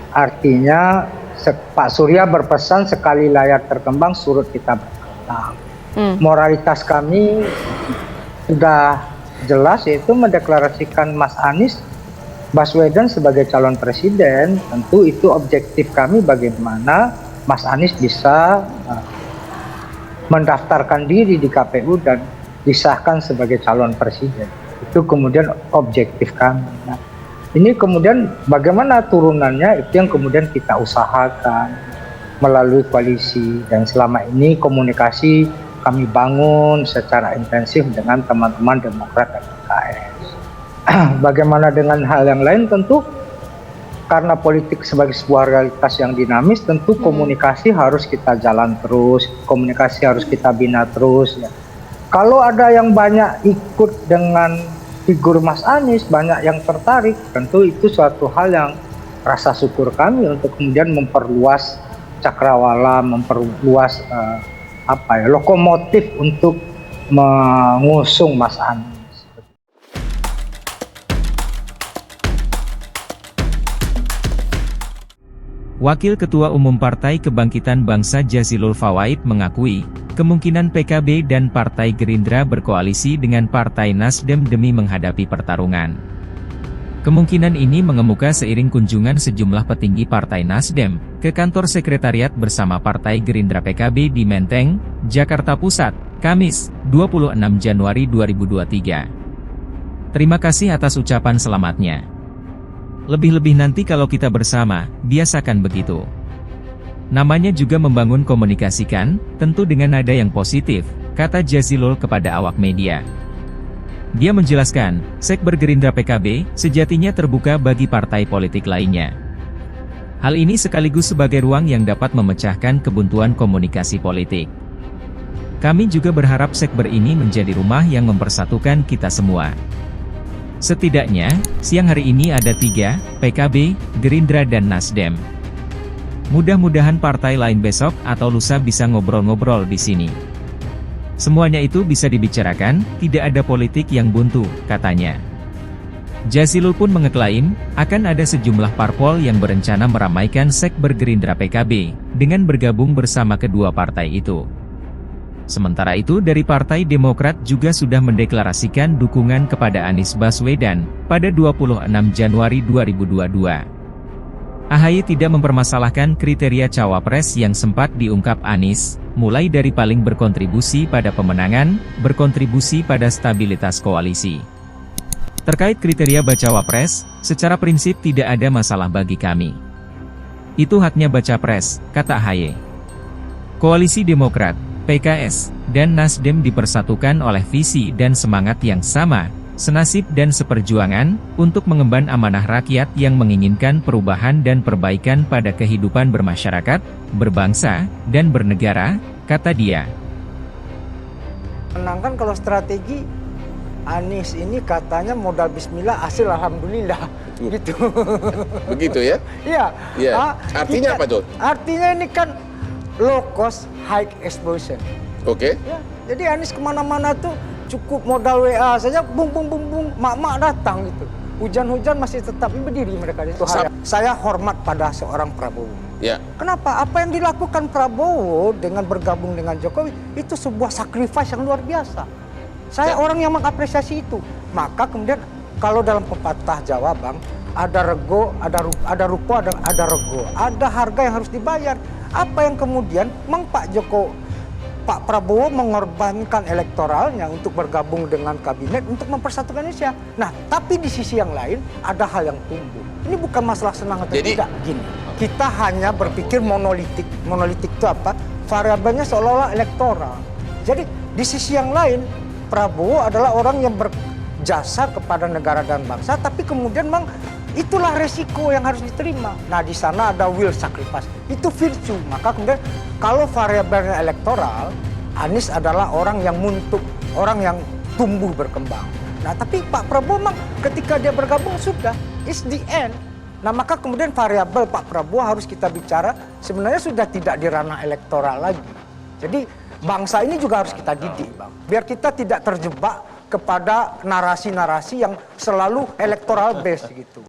Artinya Pak Surya berpesan sekali layar terkembang surut kita berkembang. Moralitas kami sudah jelas, yaitu mendeklarasikan Mas Anies Baswedan sebagai calon presiden. Tentu itu objektif kami bagaimana Mas Anies bisa mendaftarkan diri di KPU dan disahkan sebagai calon presiden. Itu kemudian objektif kami. Nah, ini kemudian bagaimana turunannya itu yang kemudian kita usahakan melalui koalisi, dan selama ini komunikasi kami bangun secara intensif dengan teman-teman Demokrat dan PKS. Bagaimana dengan hal yang lain, tentu karena politik sebagai sebuah realitas yang dinamis, tentu komunikasi harus kita jalan terus, komunikasi harus kita bina terus. Ya. Kalau ada yang banyak ikut dengan figur Mas Anies, banyak yang tertarik, tentu itu suatu hal yang rasa syukur kami untuk kemudian memperluas cakrawala, memperluas lokomotif untuk mengusung Mas Anies. Wakil Ketua Umum Partai Kebangkitan Bangsa Jazilul Fawait mengakui, kemungkinan PKB dan Partai Gerindra berkoalisi dengan Partai Nasdem demi menghadapi pertarungan. Kemungkinan ini mengemuka seiring kunjungan sejumlah petinggi Partai Nasdem ke kantor sekretariat bersama Partai Gerindra PKB di Menteng, Jakarta Pusat, Kamis, 26 Januari 2023. Terima kasih atas ucapan selamatnya. Lebih-lebih nanti kalau kita bersama, biasakan begitu. Namanya juga membangun komunikasikan, tentu dengan nada yang positif, kata Jazilul kepada awak media. Dia menjelaskan, Sekber Gerindra PKB, sejatinya terbuka bagi partai politik lainnya. Hal ini sekaligus sebagai ruang yang dapat memecahkan kebuntuan komunikasi politik. Kami juga berharap Sekber ini menjadi rumah yang mempersatukan kita semua. Setidaknya, siang hari ini ada 3, PKB, Gerindra dan Nasdem. Mudah-mudahan partai lain besok atau lusa bisa ngobrol-ngobrol di sini. Semuanya itu bisa dibicarakan, tidak ada politik yang buntu, katanya. Jazilul pun mengeklaim, akan ada sejumlah parpol yang berencana meramaikan Sekber Gerindra PKB, dengan bergabung bersama kedua partai itu. Sementara itu dari Partai Demokrat juga sudah mendeklarasikan dukungan kepada Anies Baswedan, pada 26 Januari 2022. AHY tidak mempermasalahkan kriteria cawapres yang sempat diungkap Anies, mulai dari paling berkontribusi pada pemenangan, berkontribusi pada stabilitas koalisi. Terkait kriteria bacawa pres, secara prinsip tidak ada masalah bagi kami. Itu haknya baca pres, kata AHY. Koalisi Demokrat, PKS, dan Nasdem dipersatukan oleh visi dan semangat yang sama, senasib dan seperjuangan, untuk mengemban amanah rakyat yang menginginkan perubahan dan perbaikan pada kehidupan bermasyarakat, berbangsa, dan bernegara, kata dia. Menangkan kalau strategi, Anies ini katanya modal bismillah, hasil alhamdulillah, gitu. Begitu ya? Iya. Ya. Artinya apa tuh? Artinya ini kan low cost, high exposure. Oke. Ya, jadi Anies kemana-mana tuh cukup modal WA saja, bung, mak-mak datang gitu. Hujan-hujan masih tetap berdiri mereka itu. Saya hormat pada seorang Prabowo. Ya. Kenapa? Apa yang dilakukan Prabowo dengan bergabung dengan Jokowi itu sebuah sacrifice yang luar biasa. Saya orang yang mengapresiasi itu. Maka kemudian kalau dalam pepatah Jawa, Bang, ada rego, ada ruko, ada rego. Ada harga yang harus dibayar. Apa yang kemudian Pak Prabowo mengorbankan elektoralnya untuk bergabung dengan kabinet untuk mempersatukan Indonesia. Nah, tapi di sisi yang lain ada hal yang tumbuh. Ini bukan masalah senang atau tidak. Gini, kita hanya berpikir monolitik. Monolitik itu apa? Variabelnya seolah-olah elektoral. Jadi di sisi yang lain, Prabowo adalah orang yang berjasa kepada negara dan bangsa, tapi kemudian itulah resiko yang harus diterima. Nah, di sana ada will sacrifice. Itu virtue. Maka kemudian kalau variabelnya elektoral, Anies adalah orang yang muntuk, orang yang tumbuh berkembang. Nah, tapi Pak Prabowo ketika dia bergabung sudah, it's the end. Nah, maka kemudian variabel Pak Prabowo harus kita bicara sebenarnya sudah tidak di ranah elektoral lagi. Jadi bangsa ini juga harus kita didik, Bang. Biar kita tidak terjebak kepada narasi-narasi yang selalu elektoral based gitu.